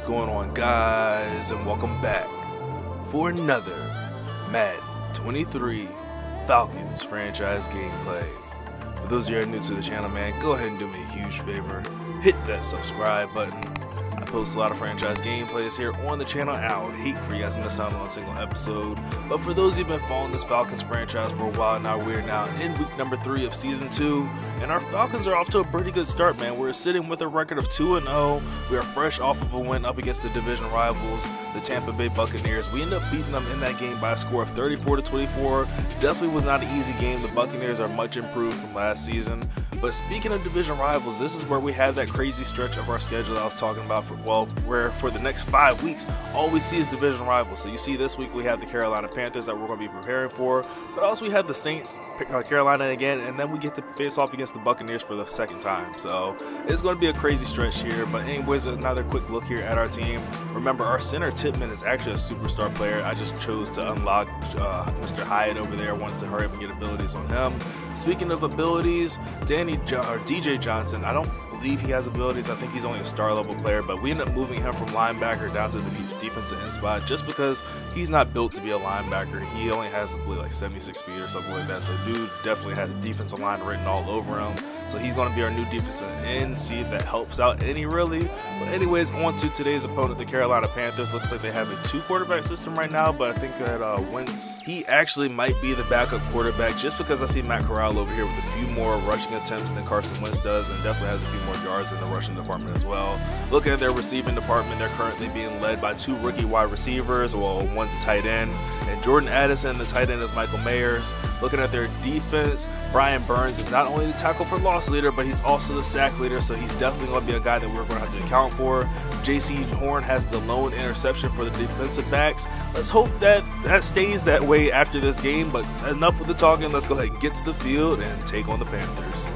going on, guys, and welcome back for another Madden 23 Falcons franchise gameplay. For those of you who are new to the channel, man, go ahead and do me a huge favor. Hit that subscribe button. I post a lot of franchise gameplays here on the channel, and I would hate for you guys to miss out on a single episode. But for those who've been following this Falcons franchise for a while now, we're now in week number 3 of season 2, and our Falcons are off to a pretty good start, man. We're sitting with a record of 2-0. We are fresh off of a win up against the division rivals, the Tampa Bay Buccaneers. We ended up beating them in that game by a score of 34-24. Definitely was not an easy game. The Buccaneers are much improved from last season. But speaking of division rivals, this is where we have that crazy stretch of our schedule I was talking about where for the next 5 weeks, all we see is division rivals. So you see this week we have the Carolina Panthers that we're going to be preparing for, but also we have the Saints, Carolina again, and then we get to face off against the Buccaneers for the second time. So it's going to be a crazy stretch here. But anyways, another quick look here at our team. Remember, our center Tippmann is actually a superstar player. I just chose to unlock Mr. Hyatt over there. I wanted to hurry up and get abilities on him. Speaking of abilities, DJ Johnson, I don't believe he has abilities. I think he's only a star level player, but we end up moving him from linebacker down to the defensive end spot just because he's not built to be a linebacker. He only has, I believe, like 76 speed or something like that. So dude definitely has defensive line written all over him. So he's going to be our new defensive end. See if that helps out any really. But anyways, on to today's opponent, the Carolina Panthers. Looks like they have a 2-quarterback system right now, but I think that Wentz, he actually might be the backup quarterback just because I see Matt Corral over here with a few more rushing attempts than Carson Wentz does, and definitely has a few more yards in the rushing department as well. Looking at their receiving department, they're currently being led by 2 rookie wide receivers. Well, one's a tight end, and Jordan Addison, the tight end, is Michael Mayers. Looking at their defense, Brian Burns is not only the tackle for loss leader, but he's also the sack leader, so he's definitely going to be a guy that we're going to have to account for. J.C. Horn has the lone interception for the defensive backs. Let's hope that stays that way after this game, but enough with the talking. Let's go ahead and get to the field and take on the Panthers.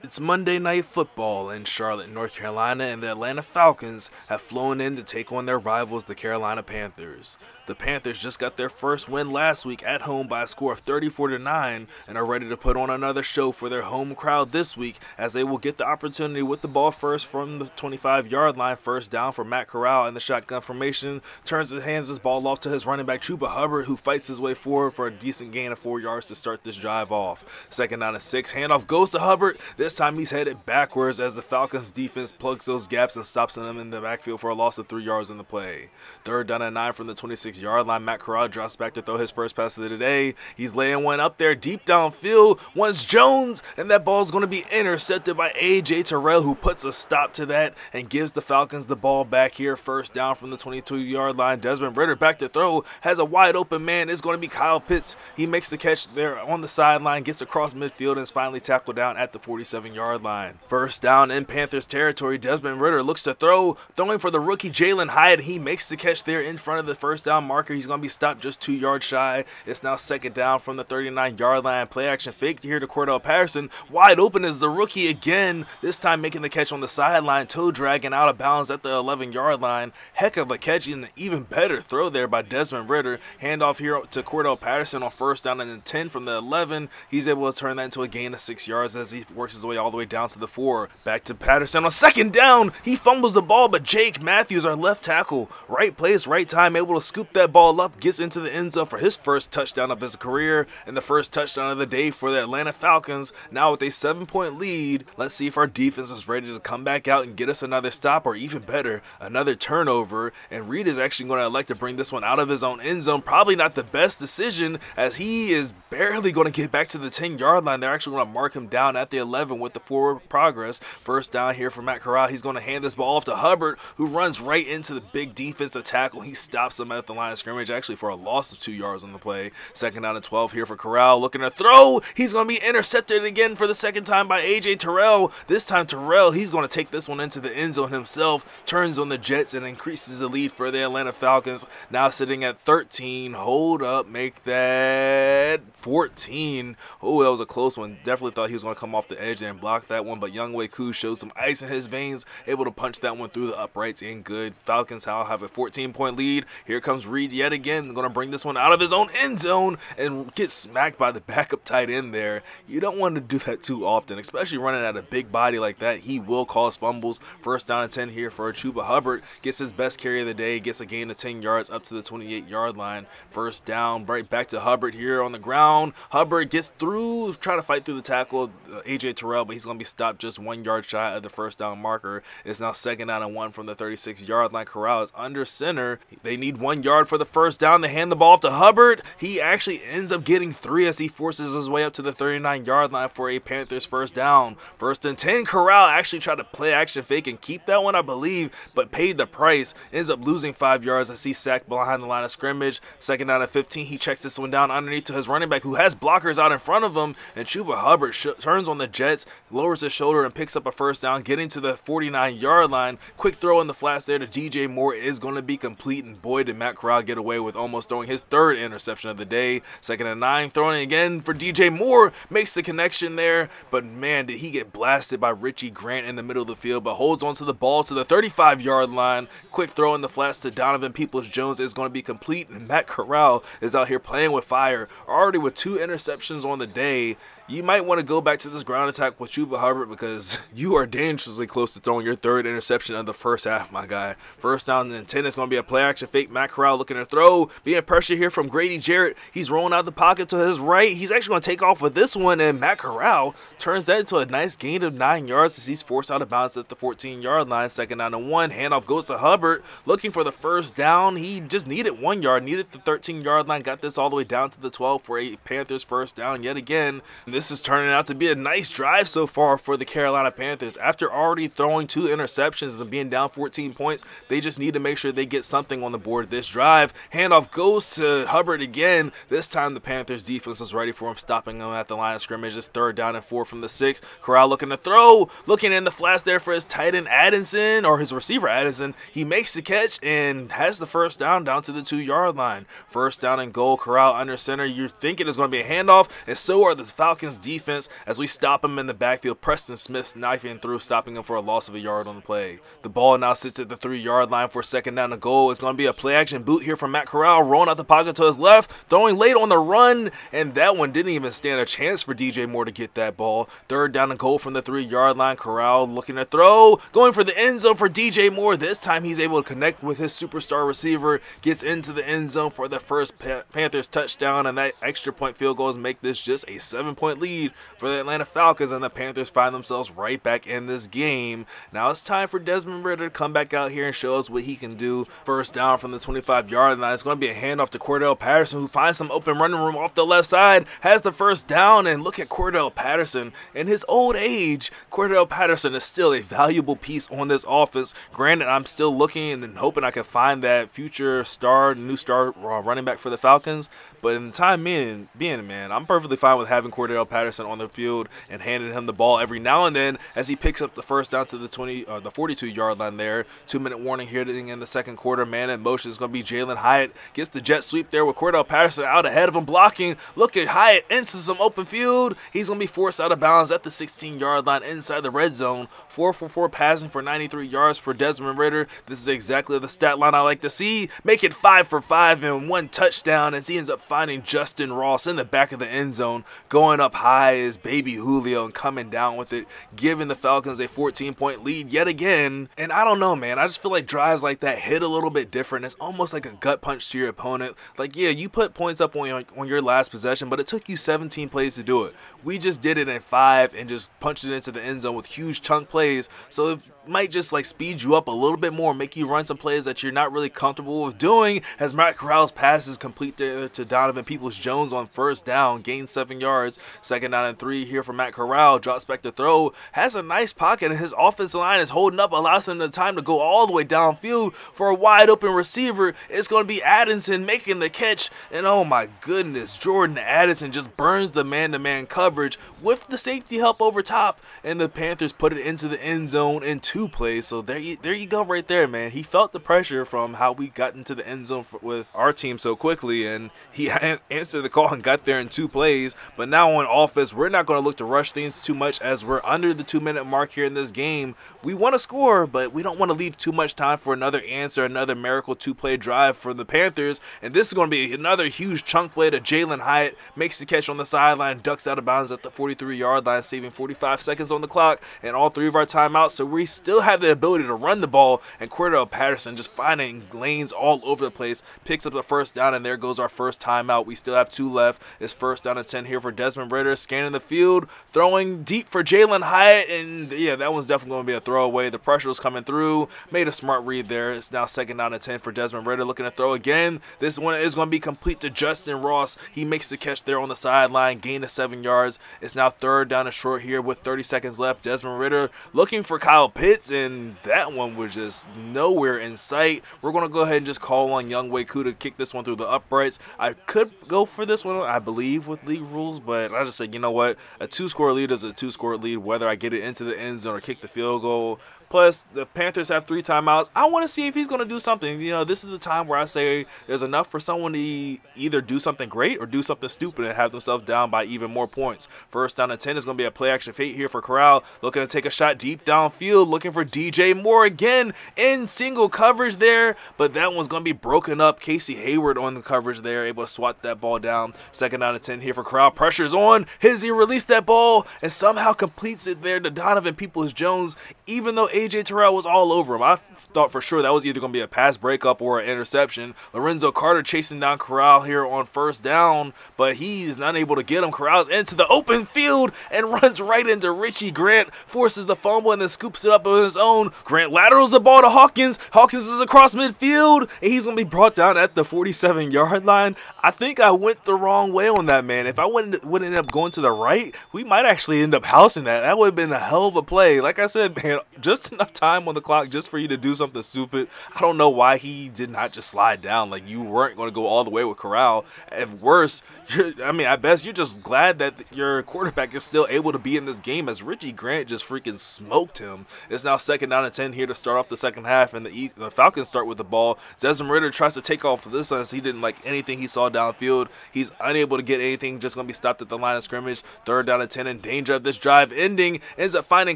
It's Monday Night Football in Charlotte, North Carolina, and the Atlanta Falcons have flown in to take on their rivals, the Carolina Panthers. The Panthers just got their first win last week at home by a score of 34-9 and are ready to put on another show for their home crowd this week, as they will get the opportunity with the ball first from the 25-yard line. First down for Matt Corral in the shotgun formation. Hands his ball off to his running back Chuba Hubbard, who fights his way forward for a decent gain of 4 yards to start this drive off. Second down and 6. Handoff goes to Hubbard. This time he's headed backwards as the Falcons defense plugs those gaps and stops them in the backfield for a loss of 3 yards in the play. Third down and 9 from the 26-yard line. Matt Corral drops back to throw his first pass of the day. He's laying one up there deep downfield. One's Jones, and that ball is going to be intercepted by A.J. Terrell, who puts a stop to that and gives the Falcons the ball back here. First down from the 22-yard line. Desmond Ridder back to throw. Has a wide open man. It's going to be Kyle Pitts. He makes the catch there on the sideline, gets across midfield, and is finally tackled down at the 47-yard line. First down in Panthers territory. Desmond Ridder looks to throw, throwing for the rookie Jalen Hyatt. He makes the catch there in front of the first down marker. He's going to be stopped just 2 yards shy. It's now second down from the 39-yard line. Play action fake here to Cordell Patterson. Wide open is the rookie again, this time making the catch on the sideline, toe dragging out of bounds at the 11-yard line. Heck of a catch and an even better throw there by Desmond Ridder. Handoff here to Cordell Patterson on first down and 10 from the 11. He's able to turn that into a gain of 6 yards as he works his way all the way down to the 4. Back to Patterson on second down. He fumbles the ball, but Jake Matthews, our left tackle, right place, right time, able to scoop that ball up, gets into the end zone for his first touchdown of his career and the first touchdown of the day for the Atlanta Falcons. Now with a 7-point lead, let's see if our defense is ready to come back out and get us another stop, or even better, another turnover. And Reed is actually going to elect to bring this one out of his own end zone. Probably not the best decision, as he is barely going to get back to the 10-yard line. They're actually going to mark him down at the 11 with the forward progress. First down here for Matt Corral. He's going to hand this ball off to Hubbard, who runs right into the big defensive tackle. He stops him at the line of scrimmage, actually for a loss of 2 yards on the play. Second down and 12 here for Corral, looking to throw. He's going to be intercepted again for the second time by A.J. Terrell. This time Terrell, he's going to take this one into the end zone himself, turns on the Jets and increases the lead for the Atlanta Falcons, now sitting at 13. Hold up, make that 14. Oh, that was a close one. Definitely thought he was going to come off the edge and block that one, but Younghoe Koo showed some ice in his veins, able to punch that one through the uprights in good. Falcons now have a 14-point lead. Here comes read yet again. Going to bring this one out of his own end zone and get smacked by the backup tight end there. You don't want to do that too often, especially running at a big body like that. He will cause fumbles. First down and 10 here for Chuba Hubbard. Gets his best carry of the day. Gets a gain of 10 yards up to the 28-yard line. First down, right back to Hubbard here on the ground. Hubbard gets through, trying to fight through the tackle, A.J. Terrell, but he's going to be stopped just 1 yard shy of the first down marker. It's now second down and 1 from the 36-yard line. Corral is under center. They need 1 yard for the first down. They hand the ball off to Hubbard. He actually ends up getting 3 as he forces his way up to the 39-yard line for a Panthers first down. First and 10, Corral actually tried to play action fake and keep that one, I believe, but paid the price. Ends up losing 5 yards as he's sacked behind the line of scrimmage. Second down and 15, he checks this one down underneath to his running back who has blockers out in front of him, and Chuba Hubbard turns on the Jets, lowers his shoulder and picks up a first down, getting to the 49-yard line. Quick throw in the flats there to DJ Moore is going to be complete, and boy did Matt Corral get away with almost throwing his 3rd interception of the day. Second and 9, throwing again for DJ Moore, makes the connection there, but man did he get blasted by Richie Grant in the middle of the field, but holds onto the ball to the 35-yard line. Quick throw in the flats to Donovan Peoples-Jones is going to be complete, and Matt Corral is out here playing with fire, already with 2 interceptions on the day. You might want to go back to this ground attack with Chuba Hubbard because you are dangerously close to throwing your 3rd interception of the first half, my guy. First down and 10 is going to be a play action fake. Matt Corral looking to throw, being pressured here from Grady Jarrett. He's rolling out the pocket to his right. He's actually going to take off with this one, and Matt Corral turns that into a nice gain of 9 yards as he's forced out of bounds at the 14-yard line. Second down and 1. Handoff goes to Hubbard looking for the first down. He just needed 1 yard, needed the 13-yard line, got this all the way down to the 12 for a Panthers first down yet again. And this is turning out to be a nice drive so far for the Carolina Panthers. After already throwing 2 interceptions and being down 14 points, they just need to make sure they get something on the board this drive. Handoff goes to Hubbard again. This time the Panthers defense was ready for him, stopping him at the line of scrimmage. It's 3rd down and 4 from the 6. Corral looking to throw, looking in the flats there for his tight end Addison, or his receiver Addison. He makes the catch and has the first down to the 2-yard line. First down and goal. Corral under center. You're thinking it's going to be a handoff, and so are the Falcons defense as we stop him in the backfield. Preston Smith knifing through, stopping him for a loss of a yard on the play. The ball now sits at the 3-yard line for second down and goal. It's going to be a play action boot here from Matt Corral, rolling out the pocket to his left, throwing late on the run, and that one didn't even stand a chance for DJ Moore to get that ball. Third down and goal from the 3-yard line. Corral looking to throw, going for the end zone for DJ Moore. This time he's able to connect with his superstar receiver, gets into the end zone for the first Panthers touchdown, and that extra point field goals make this just a 7-point lead for the Atlanta Falcons, and the Panthers find themselves right back in this game. Now it's time for Desmond Ridder to come back out here and show us what he can do. First down from the 25-yard line. It's going to be a handoff to Cordell Patterson, who finds some open running room off the left side, has the first down, and look at Cordell Patterson. In his old age, Cordell Patterson is still a valuable piece on this offense. Granted, I'm still looking and hoping I can find that future star, new star running back for the Falcons, but in the time being, man, I'm perfectly fine with having Cordell Patterson on the field and handing him the ball every now and then as he picks up the first down to the 42-yard line there. 2-minute warning here in the second quarter. Man in motion is going to be Jalen Hyatt. Gets the jet sweep there with Cordell Patterson out ahead of him blocking. Look at Hyatt into some open field. He's going to be forced out of bounds at the 16-yard line inside the red zone. 4 for 4 passing for 93 yards for Desmond Ridder. This is exactly the stat line I like to see. Make it 5 for 5 and 1 touchdown as he ends up finding Justin Ross in the back of the end zone. Going up high is baby Julio and coming down with it, giving the Falcons a 14-point lead yet again. And I don't know, man. I just feel like drives like that hit a little bit different. It's almost like a gut punch to your opponent. Like, yeah, you put points up on your last possession, but it took you 17 plays to do it. We just did it in 5 and just punched it into the end zone with huge chunk plays. So it might just like speed you up a little bit more, make you run some plays that you're not really comfortable with doing, as Matt Corral's passes complete to Donovan Peoples-Jones on first down, gain 7 yards. Second down and 3 here for Matt Corral. Drops back to throw, has a nice pocket, and his offensive line is holding up, allows him the time to go all the way downfield for a wide open receiver. It's going to be Addison making the catch, and oh my goodness, Jordan Addison just burns the man-to-man coverage with the safety help over top, and the Panthers put it into the end zone in 2 plays. So there you go right there, man. He felt the pressure from how we got into the end zone with our team so quickly, and he answered the call and got there in 2 plays. But now on offense, we're not going to look to rush things too much as we're under the 2-minute mark here in this game. We want to score, but we don't want to leave too much time for another answer, another miracle 2-play drive for the Panthers. And this is going to be another huge chunk play to Jalen Hyatt. Makes the catch on the sideline, ducks out of bounds at the 43-yard line, saving 45 seconds on the clock and all 3 of our timeouts. So we still have the ability to run the ball, and Cordell Patterson just finding lanes all over the place, picks up the first down, and there goes our first timeout. We still have 2 left. It's 1st down and 10 here for Desmond Ridder, scanning the field, throwing deep for Jalen Hyatt, and yeah, that one's definitely going to be a throwaway. The pressure was coming through, made a smart read there. It's now 2nd down and 10 for Desmond Ridder, looking to throw again. This one is going to be complete to Justin Ross. He makes the catch there on the sideline, gain of 7 yards. It's now 3rd down and short here with 30 seconds left. Desmond Ridder looking for Kyle Pitts, and that one was just nowhere in sight. We're going to go ahead and just call on Young Wei Koo to kick this one through the uprights. I could go for this one, I believe, with league rules, but I just said, you know what, a 2-score lead is a 2-score lead, whether I get it into the end zone or kick the field goal. Plus, the Panthers have 3 timeouts. I want to see if he's going to do something. You know, this is the time where I say there's enough for someone to either do something great or do something stupid and have themselves down by even more points. 1st down and 10 is going to be a play-action fake here for Corral. Looking to take a shot deep downfield, looking for DJ Moore again in single coverage there, but that one's going to be broken up. Casey Hayward on the coverage there, able to swat that ball down. 2nd down and 10 here for Corral. Pressure's on. Hizzy released that ball and somehow completes it there to Donovan Peoples-Jones, even though AJ Terrell was all over him. I thought for sure that was either going to be a pass breakup or an interception. Lorenzo Carter chasing down Corral here on 1st down, but he's not able to get him. Corral's into the open field and runs right into Richie Grant, forces the fumble and then scoops it up on his own. Grant laterals the ball to Hawkins. Hawkins is across midfield, and he's going to be brought down at the 47-yard line. I think I went the wrong way on that, man. If I would end up going to the right, we might actually end up housing that. That would have been a hell of a play. Like I said, man, just enough time on the clock just for you to do something stupid. I don't know why he did not just slide down. Like, you weren't going to go all the way with Corral. At worst, at best, you're just glad that your quarterback is still able to be in this game, as Richie Grant just freaking smoked him. It's now 2nd down and 10 here to start off the second half, and the Falcons start with the ball. Desmond Ridder tries to take off for this one as he didn't like anything he saw downfield. He's unable to get anything, just going to be stopped at the line of scrimmage. 3rd down and 10, in danger of this drive ending. Ends up finding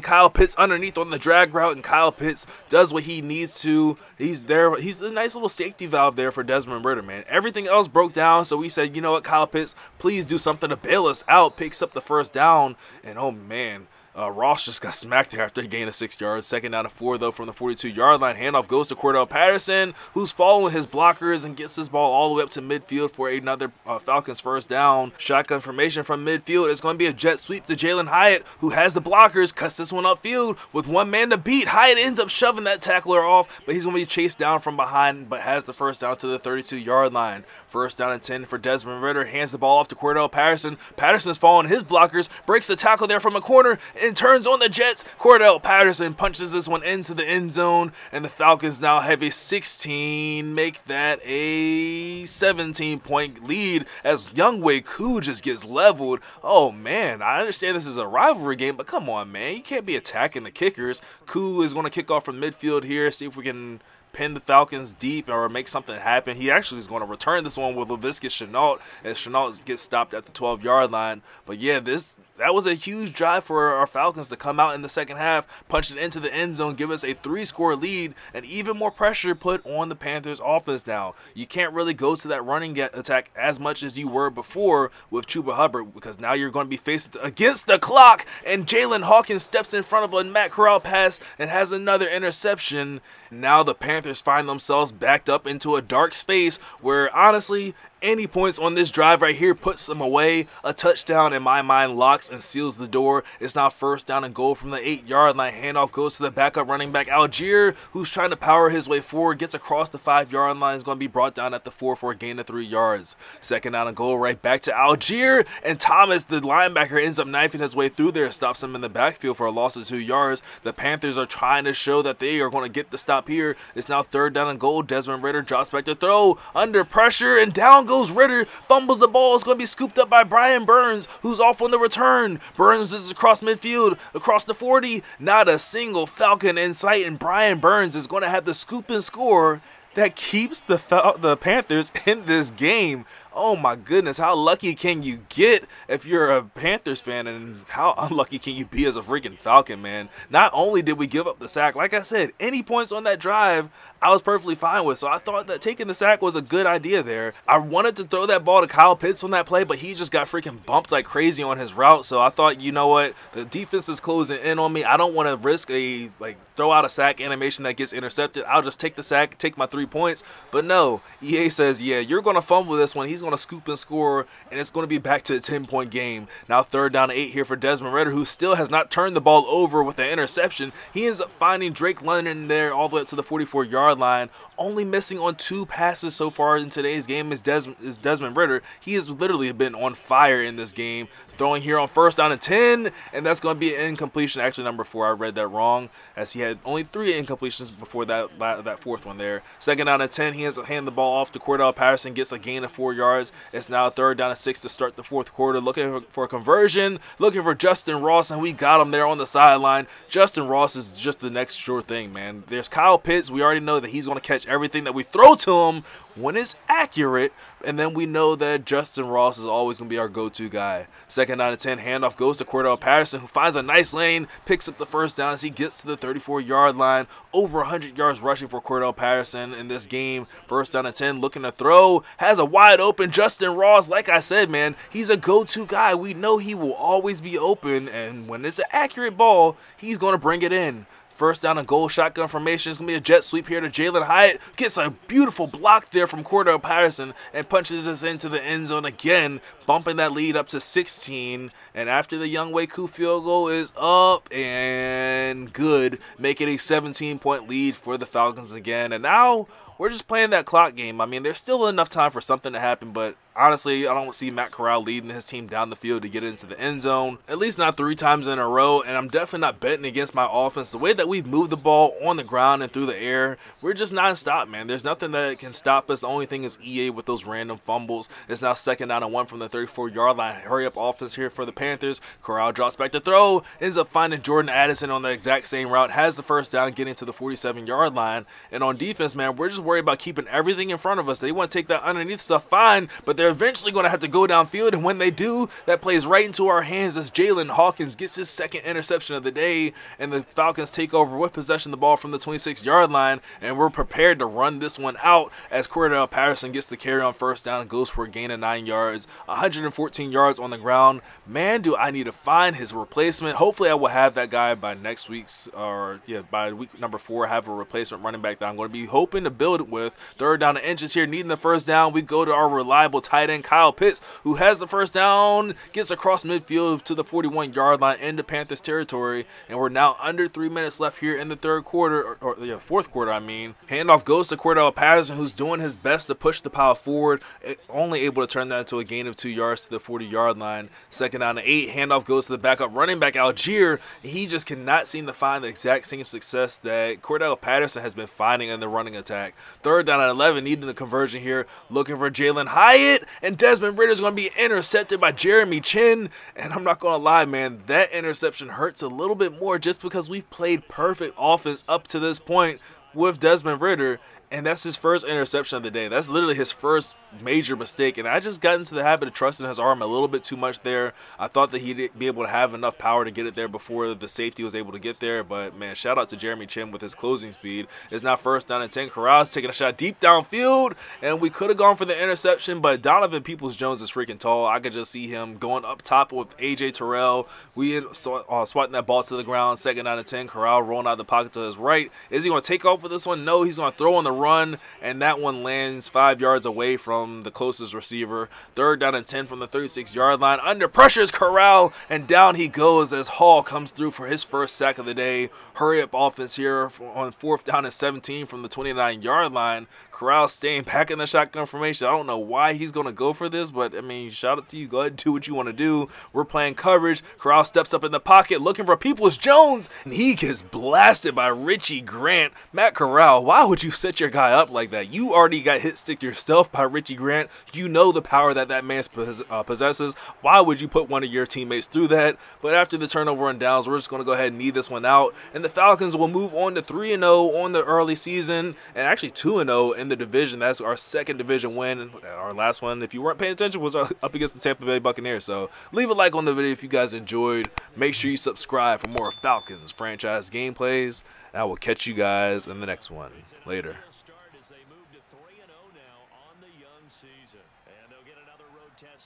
Kyle Pitts underneath on the drag route, and Kyle Pitts does what he needs to. He's there. He's the nice little safety valve there for Desmond Ridder, man. Everything else broke down, so we said, you know what, Kyle Pitts, please do something to bail us out. Picks up the 1st down, and oh man, Ross just got smacked there after he gained 6 yards. 2nd down and 4, though, from the 42-yard line. Handoff goes to Cordell Patterson, who's following his blockers and gets this ball all the way up to midfield for another Falcons 1st down. Shotgun formation from midfield. It's going to be a jet sweep to Jalen Hyatt, who has the blockers, cuts this one upfield with 1 man to beat. Hyatt ends up shoving that tackler off, but he's going to be chased down from behind, but has the 1st down to the 32-yard line. 1st down and 10 for Desmond Ridder. Hands the ball off to Cordell Patterson. Patterson's following his blockers, breaks the tackle there from a corner, and turns on the Jets. Cordell Patterson punches this one into the end zone, and the Falcons now have a 16, make that a 17-point lead as Young Wei Koo just gets leveled. Oh man, I understand this is a rivalry game, but come on, man, you can't be attacking the kickers. Koo is going to kick off from midfield here, see if we can pin the Falcons deep or make something happen. He actually is going to return this one with Laviska Shenault as Shenault gets stopped at the 12-yard line. But yeah, that was a huge drive for our Falcons to come out in the second half, punch it into the end zone, give us a 3-score lead, and even more pressure put on the Panthers offense now. You can't really go to that running attack as much as you were before with Chuba Hubbard, because now you're going to be faced against the clock, and Jalen Hawkins steps in front of a Matt Corral pass and has another interception. Now the Panthers find themselves backed up into a dark space where, honestly, any points on this drive right here puts them away. A touchdown, in my mind, locks and seals the door. It's now 1st down and goal from the 8-yard line. Handoff goes to the backup running back, Algier, who's trying to power his way forward, gets across the 5-yard line, is going to be brought down at the 4 for a gain of 3 yards. 2nd down and goal right back to Algier, and Thomas, the linebacker, ends up knifing his way through there, stops him in the backfield for a loss of 2 yards. The Panthers are trying to show that they are going to get the stop here. It's now 3rd down and goal. Desmond Ridder drops back to throw, under pressure, and down down goes Ritter, fumbles the ball. It's going to be scooped up by Brian Burns, who's off on the return. Burns is across midfield, across the 40. Not a single Falcon in sight, and Brian Burns is going to have the scoop and score that keeps the Panthers in this game. Oh my goodness, how lucky can you get if you're a Panthers fan, and how unlucky can you be as a freaking Falcon, man? Not only did we give up the sack, like I said, any points on that drive I was perfectly fine with, so I thought that taking the sack was a good idea there. I wanted to throw that ball to Kyle Pitts on that play, but he just got freaking bumped like crazy on his route, so I thought, you know what, the defense is closing in on me. I don't want to risk a throw out a sack animation that gets intercepted. I'll just take the sack, take my 3 points. But no, EA says, yeah, you're going to fumble this one. He's going to scoop and score, and it's going to be back to a 10-point game. Now 3rd down and 8 here for Desmond Ridder, who still has not turned the ball over with the interception. He ends up finding Drake London there all the way up to the 44-yard line. Only missing on 2 passes so far in today's game is Desmond Ridder. He has literally been on fire in this game. Throwing here on 1st down and 10, and that's going to be an incompletion. Actually, number 4, I read that wrong, as he had only 3 incompletions before that 4th one there. 2nd down and 10, he has to hand the ball off to Cordell Patterson, gets a gain of 4 yards. It's now 3rd down and 6 to start the 4th quarter. Looking for a conversion, looking for Justin Ross, and we got him there on the sideline. Justin Ross is just the next sure thing, man. There's Kyle Pitts. We already know that he's going to catch everything that we throw to him when it's accurate, and then we know that Justin Ross is always going to be our go-to guy. 2nd down and 10, handoff goes to Cordell Patterson, who finds a nice lane, picks up the 1st down as he gets to the 34-yard line. Over 100 yards rushing for Cordell Patterson in this game. 1st down and 10, looking to throw, has a wide open Justin Ross. Like I said, man, he's a go-to guy. We know he will always be open, and when it's an accurate ball, he's going to bring it in. 1st down and goal, shotgun formation. It's going to be a jet sweep here to Jalen Hyatt. Gets a beautiful block there from Cordell Patterson and punches us into the end zone again, bumping that lead up to 16. And after the Young Wei Koo field goal is up and good, making a 17-point lead for the Falcons again. And now we're just playing that clock game. I mean, there's still enough time for something to happen, but honestly, I don't see Matt Corral leading his team down the field to get into the end zone, at least not 3 times in a row, and I'm definitely not betting against my offense. The way that we've moved the ball on the ground and through the air, we're just non-stop, man. There's nothing that can stop us. The only thing is EA with those random fumbles. It's now 2nd down and 1 from the 34-yard line. Hurry up offense here for the Panthers. Corral drops back to throw, ends up finding Jordan Addison on the exact same route, has the 1st down, getting to the 47-yard line. And on defense, man, we're just worried about keeping everything in front of us. They want to take that underneath stuff, fine, but they're eventually going to have to go downfield, and when they do, that plays right into our hands as Jalen Hawkins gets his 2nd interception of the day, and the Falcons take over with possession of the ball from the 26-yard line, and we're prepared to run this one out as Cordell Patterson gets the carry on 1st down and goes for a gain of 9 yards, 114 yards on the ground. Man, do I need to find his replacement. Hopefully I will have that guy by next week's, or yeah, by week number 4, have a replacement running back that I'm going to be hoping to build it with. 3rd down and inches here, needing the 1st down. We go to our reliable tight end, Kyle Pitts, who has the 1st down, gets across midfield to the 41-yard line into Panthers territory, and we're now under 3 minutes left here in the 3rd quarter, or 4th quarter, I mean. Handoff goes to Cordell Patterson, who's doing his best to push the pile forward, only able to turn that into a gain of 2 yards to the 40-yard line. 2nd down and 8, handoff goes to the backup running back, Algier. He just cannot seem to find the exact same success that Cordell Patterson has been finding in the running attack. 3rd down and 11, needing the conversion here, looking for Jalen Hyatt, and Desmond Ridder is going to be intercepted by Jeremy Chin. And I'm not going to lie, man, that interception hurts a little bit more just because we've played perfect offense up to this point with Desmond Ridder, and that's his 1st interception of the day. That's literally his 1st major mistake, and I just got into the habit of trusting his arm a little bit too much there. I thought that he'd be able to have enough power to get it there before the safety was able to get there, but man, shout out to Jeremy Chin with his closing speed. It's now 1st down and 10. Corral's taking a shot deep downfield, and we could have gone for the interception, but Donovan Peoples-Jones is freaking tall. I could just see him going up top with AJ Terrell. We swatting that ball to the ground. 2nd down and 10. Corral rolling out of the pocket to his right. Is he going to take off with this one? No, he's going to throw on the run, and that one lands 5 yards away from the closest receiver. 3rd down and 10 from the 36-yard line. Under pressure is Corral, and down he goes as Hall comes through for his 1st sack of the day. Hurry up offense here on 4th down and 17 from the 29-yard line. Corral staying back in the shotgun formation. I don't know why he's going to go for this, but I mean, shout out to you. Go ahead and do what you want to do. We're playing coverage. Corral steps up in the pocket looking for Peoples-Jones, and he gets blasted by Richie Grant. Matt Corral, why would you set your your guy up like that. You already got hit stick yourself by Richie Grant. You know the power that man possesses. Why would you put one of your teammates through that? But after the turnover and downs, we're just going to go ahead and knee this one out. And the Falcons will move on to 3-0 on the early season, and actually 2-0 in the division. That's our second division win. Our last one, if you weren't paying attention, was up against the Tampa Bay Buccaneers. So leave a like on the video if you guys enjoyed. Make sure you subscribe for more Falcons franchise gameplays. And I will catch you guys in the next one. Later.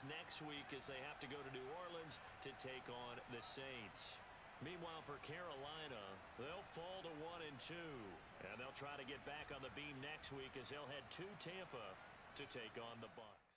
Next week as they have to go to New Orleans to take on the Saints. Meanwhile, for Carolina, they'll fall to 1-2, and they'll try to get back on the beam next week as they'll head to Tampa to take on the Bucs.